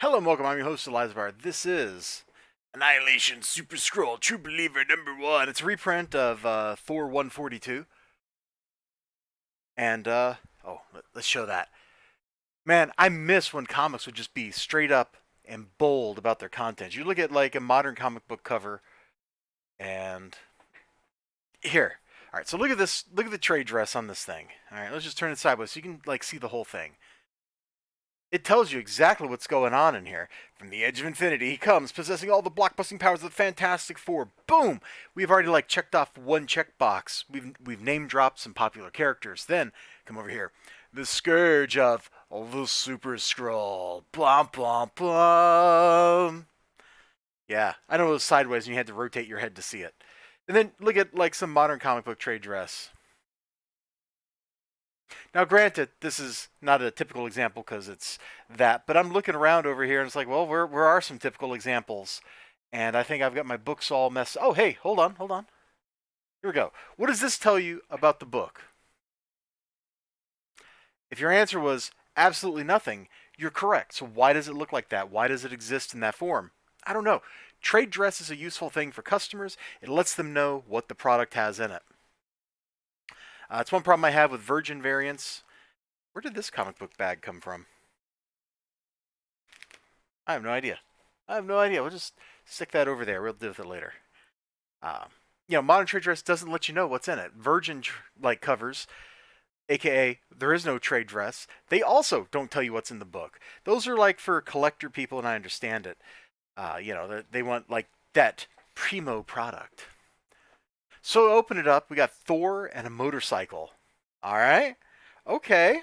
Hello and welcome, I'm your host Elizibar. This is Annihilation Super Skrull True Believer #1. It's a reprint of Thor 142. And, let's show that. Man, I miss when comics would just be straight up and bold about their content. You look at like a modern comic book cover, and here. Alright, so look at this. Look at the trade dress on this thing. Alright, let's just turn it sideways so you can like see the whole thing. It tells you exactly what's going on in here. From the edge of infinity, he comes, possessing all the blockbusting powers of the Fantastic Four. Boom! We've already like checked off one checkbox. We've name dropped some popular characters. Then come over here. The scourge of the Super Skrull. Blom blom blom. Yeah, I know it was sideways and you had to rotate your head to see it. And then look at like some modern comic book trade dress. Now, granted, this is not a typical example because it's that, but I'm looking around over here and it's like, well, where are some typical examples? And I think I've got my books all messed. Oh, hey, hold on. Here we go. What does this tell you about the book? If your answer was absolutely nothing, you're correct. So why does it look like that? Why does it exist in that form? I don't know. Trade dress is a useful thing for customers. It lets them know what the product has in it. It's one problem I have with Virgin variants. Where did this comic book bag come from? I have no idea. We'll just stick that over there. We'll deal with it later. Modern trade dress doesn't let you know what's in it. Virgin like covers, aka there is no trade dress. They also don't tell you what's in the book. Those are like for collector people, and I understand it. They want like that primo product. So open it up. We got Thor and a motorcycle. All right. Okay.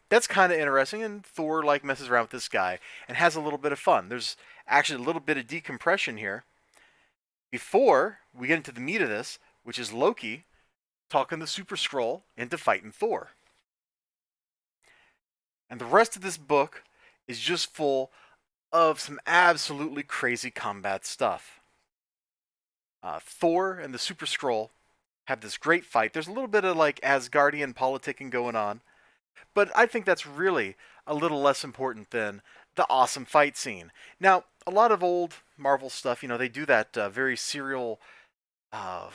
That's kind of interesting. And Thor like messes around with this guy and has a little bit of fun. There's actually a little bit of decompression here. Before we get into the meat of this, which is Loki talking the Super Skrull into fighting Thor. And the rest of this book is just full of some absolutely crazy combat stuff. Thor and the Super Skrull have this great fight. There's a little bit of like Asgardian politicking going on, but I think that's really a little less important than the awesome fight scene. Now, a lot of old Marvel stuff, they do that very serial. I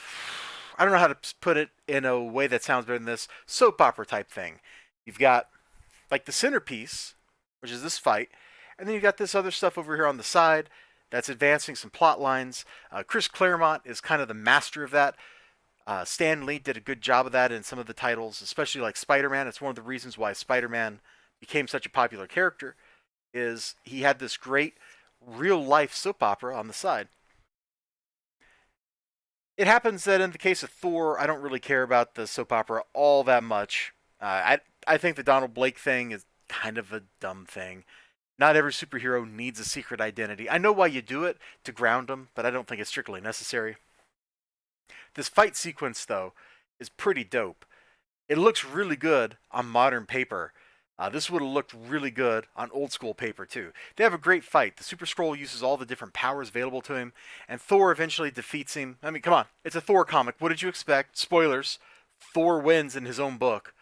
don't know how to put it in a way that sounds better than this, soap opera type thing. You've got like the centerpiece, which is this fight, and then you've got this other stuff over here on the side that's advancing some plot lines. Chris Claremont is kind of the master of that. Stan Lee did a good job of that in some of the titles, especially like Spider-Man. It's one of the reasons why Spider-Man became such a popular character, is he had this great real-life soap opera on the side. It happens that in the case of Thor, I don't really care about the soap opera all that much. I think the Donald Blake thing is kind of a dumb thing. Not every superhero needs a secret identity. I know why you do it, to ground them, but I don't think it's strictly necessary. This fight sequence, though, is pretty dope. It looks really good on modern paper. This would have looked really good on old school paper, too. They have a great fight. The Super Skrull uses all the different powers available to him, and Thor eventually defeats him. I mean, come on. It's a Thor comic. What did you expect? Spoilers. Thor wins in his own book.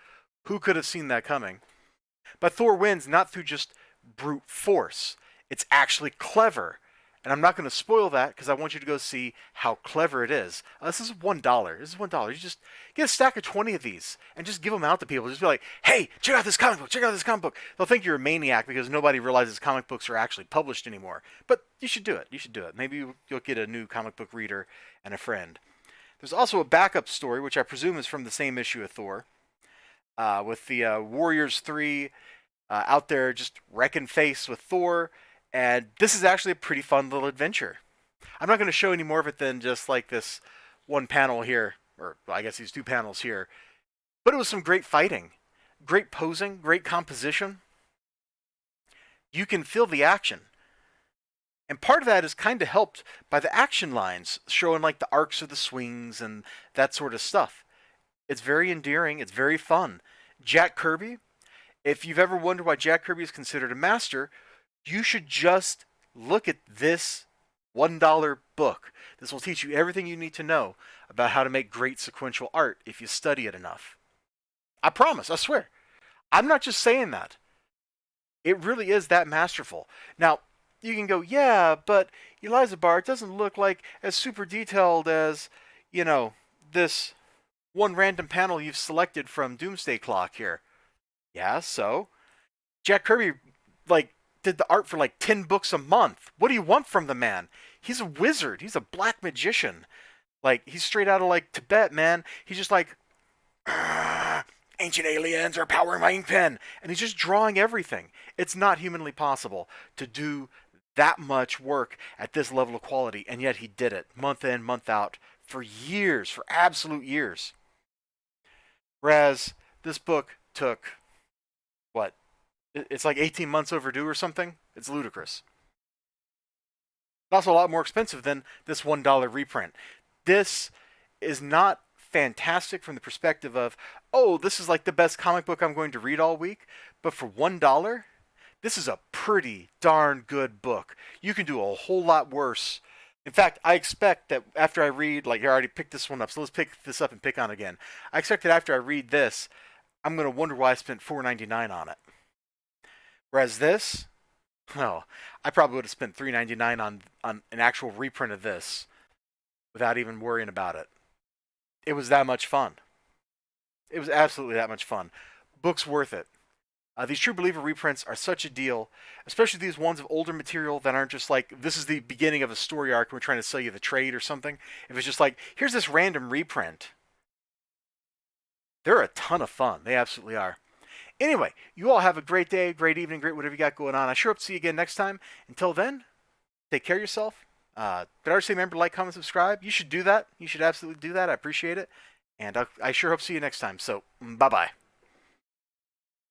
Who could have seen that coming? But Thor wins not through just brute force. It's actually clever. And I'm not going to spoil that because I want you to go see how clever it is. This is $1. This is $1. You just get a stack of 20 of these and just give them out to people. Just be like, hey, check out this comic book. Check out this comic book. They'll think you're a maniac because nobody realizes comic books are actually published anymore. But you should do it. You should do it. Maybe you'll get a new comic book reader and a friend. There's also a backup story, which I presume is from the same issue of Thor, with the Warriors 3 out there just wrecking face with Thor. And this is actually a pretty fun little adventure. I'm not going to show any more of it than just like this one panel here, or I guess these two panels here. But it was some great fighting, great posing, great composition. You can feel the action. And part of that is kind of helped by the action lines showing like the arcs of the swings and that sort of stuff. It's very endearing. It's very fun. Jack Kirby, if you've ever wondered why Jack Kirby is considered a master, you should just look at this $1 book. This will teach you everything you need to know about how to make great sequential art if you study it enough. I promise, I swear. I'm not just saying that. It really is that masterful. Now, you can go, yeah, but Elizibar doesn't look like as super detailed as, you know, this one random panel you've selected from Doomsday Clock here. Yeah, so Jack Kirby, like, did the art for like 10 books a month. What do you want from the man? He's a wizard. He's a black magician. Like, he's straight out of like Tibet, man. He's just like, ancient aliens are powering my ink pen, and he's just drawing everything. It's not humanly possible to do that much work at this level of quality, and yet he did it month in, month out, for years, for absolute years. Whereas this book took, what? It's like 18 months overdue or something. It's ludicrous. It's also a lot more expensive than this $1 reprint. This is not fantastic from the perspective of, oh, this is like the best comic book I'm going to read all week, but for $1, this is a pretty darn good book. You can do a whole lot worse. In fact, I expect that after I read, like, I already picked this one up, so let's pick this up and pick on it again. I expect that after I read this, I'm going to wonder why I spent $4.99 on it. Whereas this, oh, I probably would have spent $3.99 on an actual reprint of this without even worrying about it. It was that much fun. It was absolutely that much fun. Book's worth it. These True Believer reprints are such a deal, especially these ones of older material that aren't just like, this is the beginning of a story arc and we're trying to sell you the trade or something. If it's just like, here's this random reprint, they're a ton of fun. They absolutely are. Anyway, you all have a great day, great evening, great whatever you got going on. I sure hope to see you again next time. Until then, take care of yourself. Did I already say remember to like, comment, subscribe? You should do that. You should absolutely do that. I appreciate it. And I sure hope to see you next time. So, bye-bye.